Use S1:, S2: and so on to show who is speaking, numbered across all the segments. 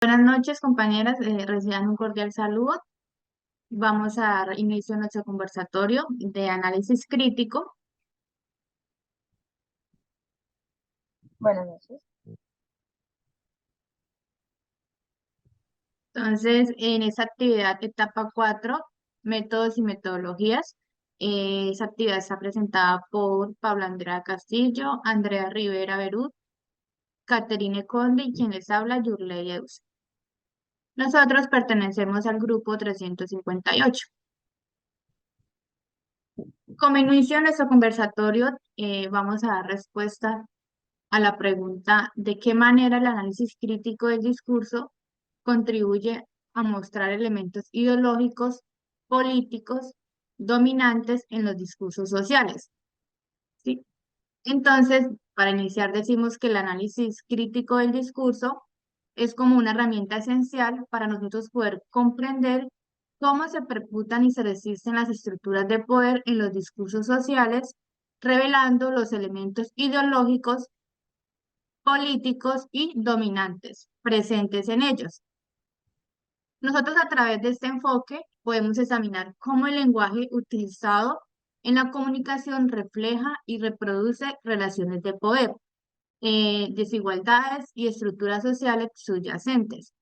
S1: Buenas noches, compañeras. Reciban un cordial saludo. Vamos a dar inicio a nuestro conversatorio de análisis crítico.
S2: Buenas noches.
S1: Entonces, en esta actividad, etapa 4, métodos y metodologías, esa actividad está presentada por Paula Andrea Castillo, Andrea Rivera Berú, Caterine Conde y quien les habla, Yurley Eus. Nosotros pertenecemos al grupo 358. Como inicio de nuestro conversatorio, vamos a dar respuesta a la pregunta de qué manera el análisis crítico del discurso contribuye a mostrar elementos ideológicos, políticos, dominantes en los discursos sociales. ¿Sí? Entonces, para iniciar, decimos que el análisis crítico del discurso es como una herramienta esencial para nosotros poder comprender cómo se percutan y se resisten las estructuras de poder en los discursos sociales, revelando los elementos ideológicos, políticos y dominantes presentes en ellos. Nosotros a través de este enfoque podemos examinar cómo el lenguaje utilizado en la comunicación refleja y reproduce relaciones de poder, desigualdades y estructuras sociales subyacentes.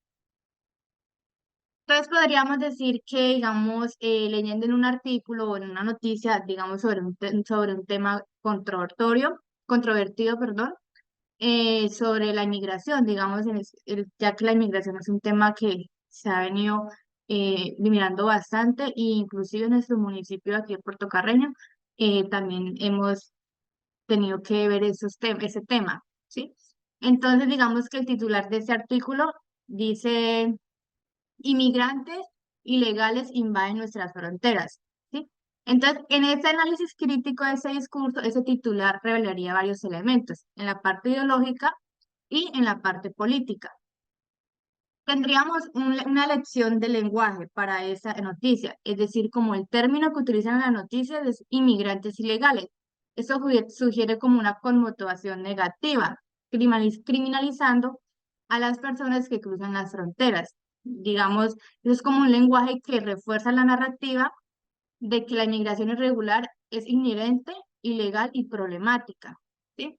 S1: Entonces podríamos decir que, digamos, leyendo en un artículo o en una noticia, digamos, sobre un tema controvertido, perdón, sobre la inmigración, digamos, ya que la inmigración es un tema que se ha venido mirando bastante, e inclusive en nuestro municipio aquí de Puerto Carreño también hemos tenido que ver ese tema, ¿sí? Entonces, digamos que el titular de ese artículo dice, inmigrantes ilegales invaden nuestras fronteras, ¿sí? Entonces, en ese análisis crítico de ese discurso, ese titular revelaría varios elementos en la parte ideológica y en la parte política. Tendríamos una lección de lenguaje para esa noticia, es decir, como el término que utilizan en la noticia es inmigrantes ilegales. Eso sugiere como una connotación negativa, criminalizando a las personas que cruzan las fronteras. Digamos, eso es como un lenguaje que refuerza la narrativa de que la inmigración irregular es inherente, ilegal y problemática, ¿sí?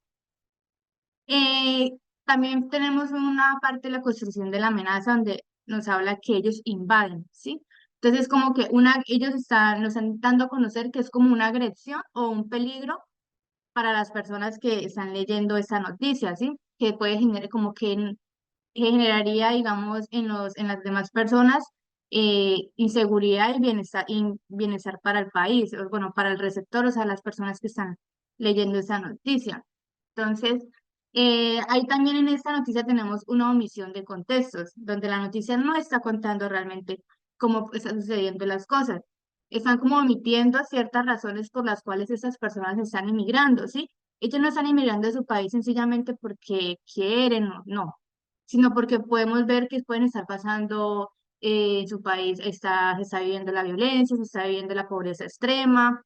S1: Eh, También tenemos una parte de la construcción de la amenaza donde nos habla que ellos invaden, ¿sí? Entonces, como que nos están dando a conocer que es como una agresión o un peligro para las personas que están leyendo esta noticia, ¿sí? Que puede generar que generaría, digamos, en las demás personas inseguridad y bienestar para el país, o bueno, para el receptor, o sea, las personas que están leyendo esa noticia. Entonces, ahí también en esta noticia tenemos una omisión de contextos, donde la noticia no está contando realmente cómo están sucediendo las cosas. Están como omitiendo ciertas razones por las cuales esas personas están emigrando, ¿sí? Ellos no están emigrando de su país sencillamente porque quieren, no, sino porque podemos ver que pueden estar pasando en su país, se está viviendo la violencia, se está viviendo la pobreza extrema,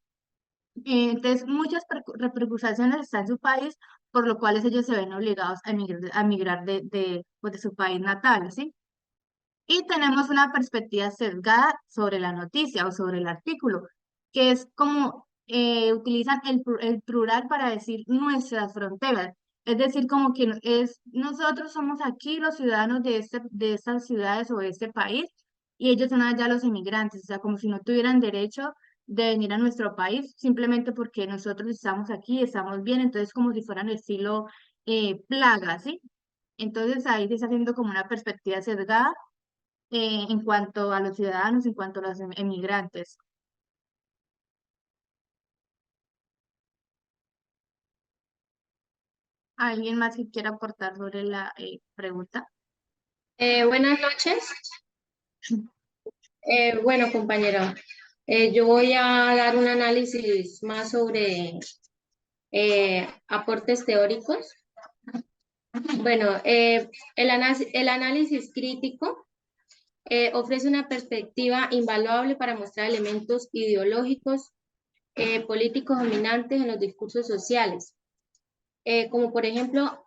S1: entonces, muchas repercusiones están en su país, por lo cual ellos se ven obligados a emigrar pues, de su país natal, ¿sí? Y tenemos una perspectiva sesgada sobre la noticia o sobre el artículo, que es como utilizan el plural para decir nuestras fronteras. Es decir, como que nosotros somos aquí los ciudadanos de estas ciudades o de este país, y ellos son allá los inmigrantes, o sea, como si no tuvieran derecho de venir a nuestro país simplemente porque nosotros estamos aquí, estamos bien, entonces como si fueran estilo plaga, ¿sí? Entonces ahí se está haciendo como una perspectiva sesgada en cuanto a los ciudadanos, en cuanto a los emigrantes. ¿Alguien más que quiera aportar sobre la pregunta?
S2: Buenas noches. Bueno, compañero, yo voy a dar un análisis más sobre aportes teóricos. Bueno, el análisis crítico ofrece una perspectiva invaluable para mostrar elementos ideológicos, políticos dominantes en los discursos sociales. Como por ejemplo,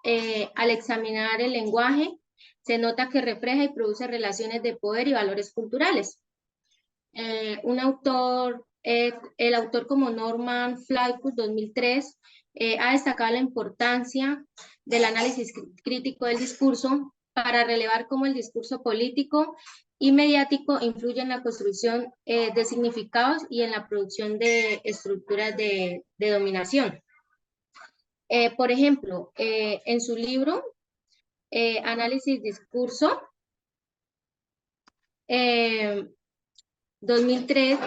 S2: al examinar el lenguaje, Se nota que refleja y produce relaciones de poder y valores culturales. El autor como Norman Flaccus, 2003, ha destacado la importancia del análisis crítico del discurso para relevar cómo el discurso político y mediático influye en la construcción de significados y en la producción de estructuras de dominación. Por ejemplo, en su libro Análisis Discurso, 2003,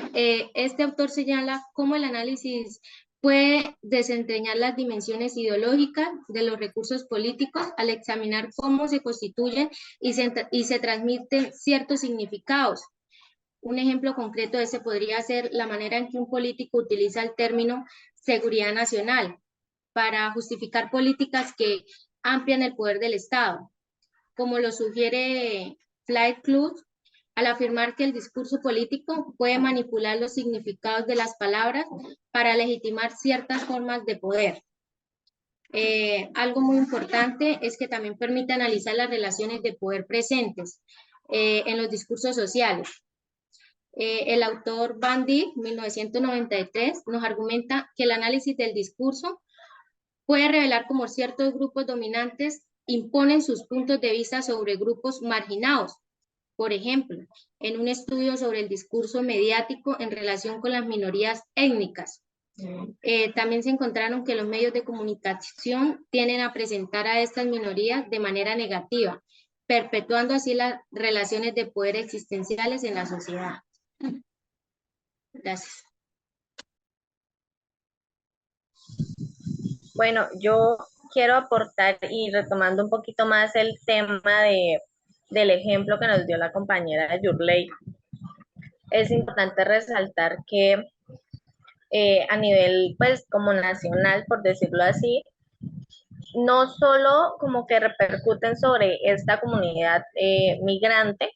S2: este autor señala cómo el análisis puede desentrañar las dimensiones ideológicas de los recursos políticos al examinar cómo se constituyen y se transmiten ciertos significados. Un ejemplo concreto de ese podría ser la manera en que un político utiliza el término seguridad nacional para justificar políticas que amplian el poder del Estado, como lo sugiere Flaccus, al afirmar que el discurso político puede manipular los significados de las palabras para legitimar ciertas formas de poder. Algo muy importante es que también permite analizar las relaciones de poder presentes en los discursos sociales. El autor Van Dijk, 1993, nos argumenta que el análisis del discurso puede revelar cómo ciertos grupos dominantes imponen sus puntos de vista sobre grupos marginados. Por ejemplo, en un estudio sobre el discurso mediático en relación con las minorías étnicas, también se encontraron que los medios de comunicación tienden a presentar a estas minorías de manera negativa, perpetuando así las relaciones de poder existenciales en la sociedad. Gracias.
S3: Bueno, yo quiero aportar y retomando un poquito más el tema del ejemplo que nos dio la compañera Yurley, es importante resaltar que a nivel, pues, como nacional, por decirlo así, no solo como que repercuten sobre esta comunidad migrante,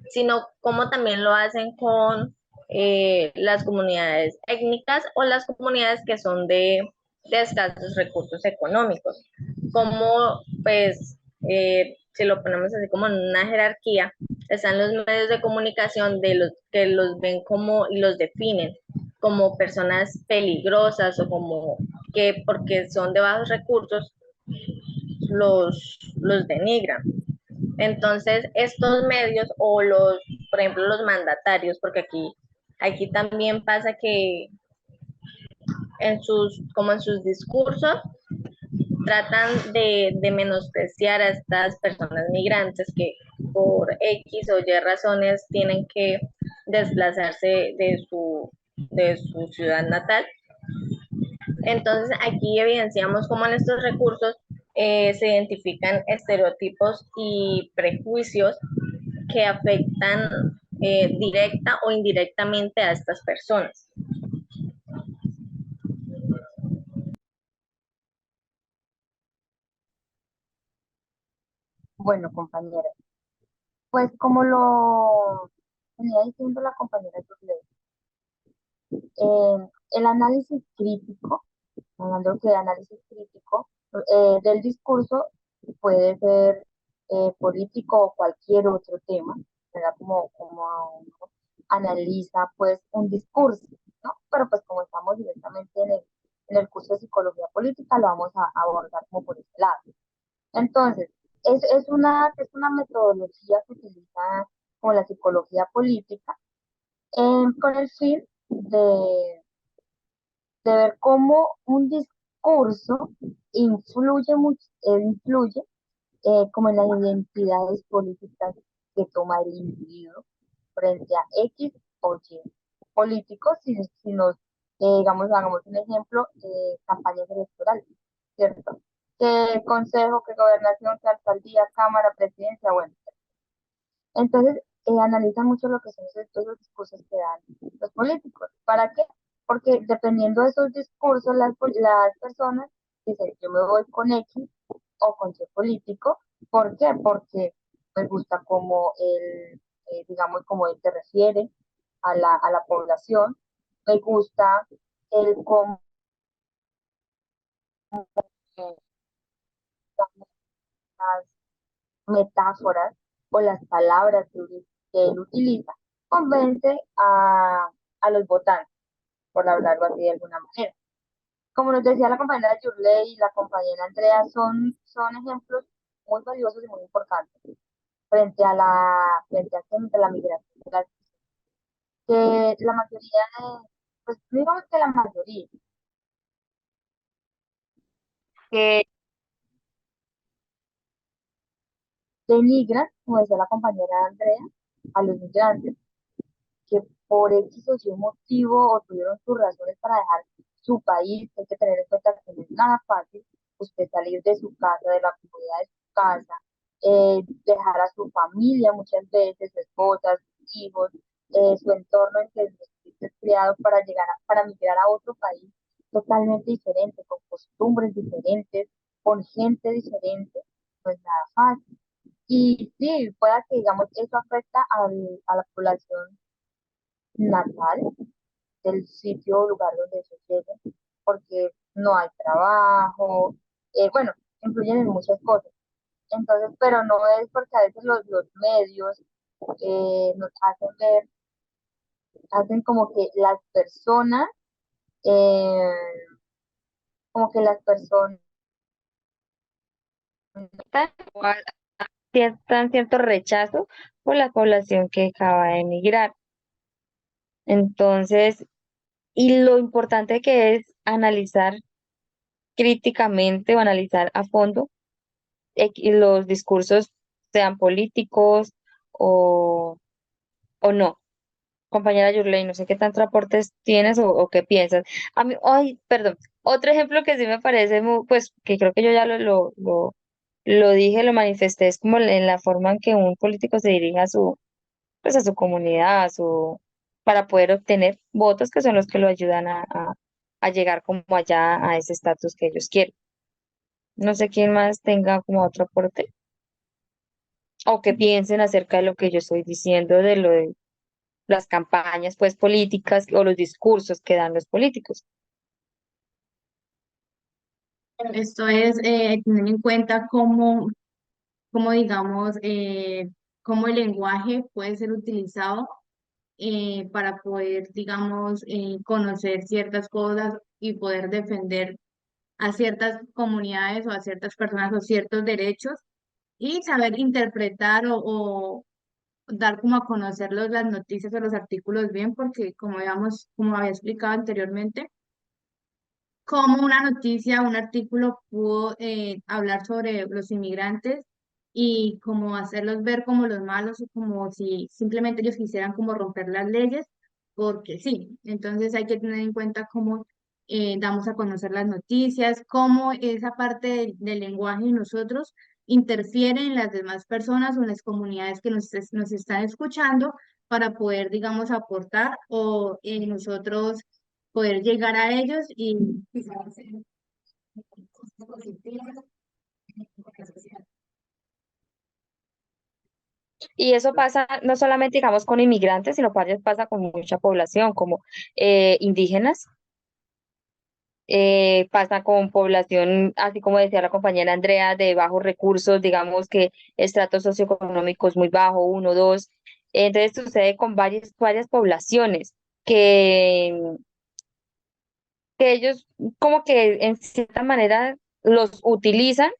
S3: sino como también lo hacen con las comunidades étnicas o las comunidades que son de escasos recursos económicos. Como, pues, si lo ponemos así como en una jerarquía, están los medios de comunicación de los que los ven como y los definen como personas peligrosas o como que porque son de bajos recursos los denigran. Entonces, estos medios o por ejemplo, los mandatarios, porque aquí también pasa que como en sus discursos, tratan de menospreciar a estas personas migrantes que por X o Y razones tienen que desplazarse de su ciudad natal. Entonces, aquí evidenciamos cómo en estos recursos se identifican estereotipos y prejuicios que afectan directa o indirectamente a estas personas.
S4: Bueno, compañera, pues como lo venía diciendo la compañera Yurley, el análisis crítico, hablando de análisis crítico del discurso, puede ser político o cualquier otro tema, ¿verdad? Como uno analiza pues un discurso, ¿no? Pero pues como estamos directamente en el curso de psicología política, lo vamos a abordar como por este lado. Entonces, es una metodología que utiliza como la psicología política con el fin de ver cómo un discurso influye como en las identidades políticas que toma el individuo frente a X o Y políticos, si nos, digamos, hagamos un ejemplo, campañas electorales, ¿cierto? Que consejo, que gobernación, que alcaldía, cámara, presidencia, bueno. Entonces, analizan mucho lo que son esos discursos que dan los políticos. ¿Para qué? Porque dependiendo de esos discursos, las personas dicen, yo me voy con X o con Y político. ¿Por qué? Porque me gusta como digamos, como él se refiere a la población, me gusta el cómo metáforas o las palabras que él utiliza, convence a los votantes, por hablarlo así de alguna manera. Como nos decía la compañera Yurley y la compañera Andrea, son ejemplos muy valiosos y muy importantes frente a la migración, que la mayoría, pues digamos que la mayoría, que denigran, como decía la compañera Andrea, a los migrantes, que por X o Y motivo o tuvieron sus razones para dejar su país. Hay que tener en cuenta que no es nada fácil usted salir de su casa, de la comodidad de su casa, dejar a su familia muchas veces, su esposa, sus hijos, su entorno en que usted es criado para para migrar a otro país totalmente diferente, con costumbres diferentes, con gente diferente, no es nada fácil. Y sí, pueda que, digamos, eso afecta a la población natal del sitio o lugar donde ellos lleguen, porque no hay trabajo, bueno, influyen en muchas cosas. Entonces, pero no es porque a veces los medios nos hacen ver, hacen eh, como que las personas
S3: Sientan cierto rechazo por la población que acaba de emigrar. Entonces, y lo importante que es analizar críticamente o analizar a fondo y los discursos, sean políticos o, o no. Compañera Yurley, no sé qué tantos aportes tienes o qué piensas. A mí, ay, perdón, otro ejemplo que sí me parece pues que creo que yo ya lo dije, lo manifesté, es como en la forma en que un político se dirige pues a su comunidad, para poder obtener votos que son los que lo ayudan a llegar como allá a ese estatus que ellos quieren. No sé quién más tenga como otro aporte o que piensen acerca de lo que yo estoy diciendo, de lo de las campañas pues políticas o los discursos que dan los políticos.
S1: Esto es tener en cuenta cómo digamos, cómo el lenguaje puede ser utilizado para poder, digamos, conocer ciertas cosas y poder defender a ciertas comunidades o a ciertas personas o ciertos derechos y saber interpretar o dar como a conocer las noticias o los artículos bien, porque como digamos, como había explicado anteriormente, cómo una noticia, un artículo pudo hablar sobre los inmigrantes y como hacerlos ver como los malos o como si simplemente ellos quisieran como romper las leyes, porque sí, entonces hay que tener en cuenta cómo damos a conocer las noticias, cómo esa parte del lenguaje de nosotros interfiere en las demás personas o en las comunidades que nos están escuchando para poder, digamos, aportar o nosotros poder llegar a ellos y quizás hacer cosas positivas en la sociedad.
S3: Y eso pasa no solamente, digamos, con inmigrantes, sino pasa con mucha población, como indígenas, pasa con población, así como decía la compañera Andrea, de bajos recursos, digamos que estratos socioeconómicos muy bajo, uno, dos. Entonces sucede con varias poblaciones que, que ellos como que en cierta manera los utilizan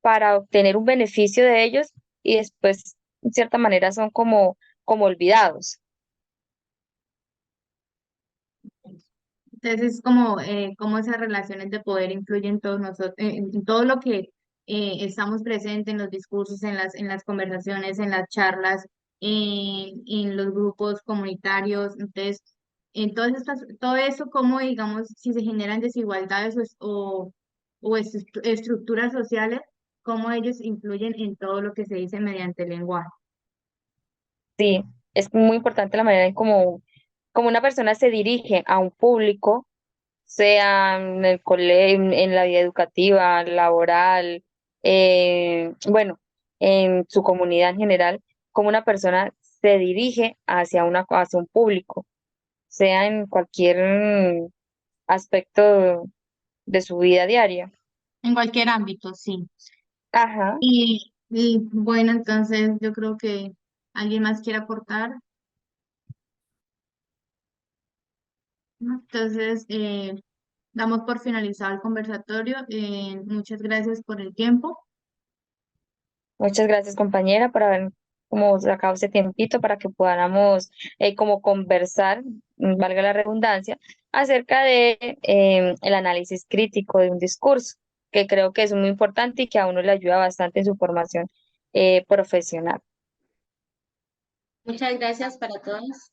S3: para obtener un beneficio de ellos y después, en cierta manera, son como olvidados.
S1: Entonces es como cómo esas relaciones de poder influyen en todos nosotros, en todo lo que estamos presentes en los discursos, en las conversaciones, en las charlas, en los grupos comunitarios. Entonces, en todo eso, como digamos, si se generan desigualdades o estructuras sociales, cómo ellos influyen en todo lo que se dice mediante el lenguaje.
S3: Sí, es muy importante la manera en como una persona se dirige a un público, sea en el colegio, en la vida educativa, laboral, bueno, en su comunidad en general, como una persona se dirige hacia un público, sea en cualquier aspecto de su vida diaria.
S1: En cualquier ámbito, sí.
S3: Ajá.
S1: Y bueno, entonces yo creo que alguien más quiere aportar, ¿no? Entonces, damos por finalizado el conversatorio. Muchas gracias por el tiempo.
S4: Muchas gracias, compañera, por haber como sacado ese tiempito para que podamos como conversar, valga la redundancia, acerca de el análisis crítico de un discurso, que creo que es muy importante y que a uno le ayuda bastante en su formación profesional.
S2: Muchas gracias para todos.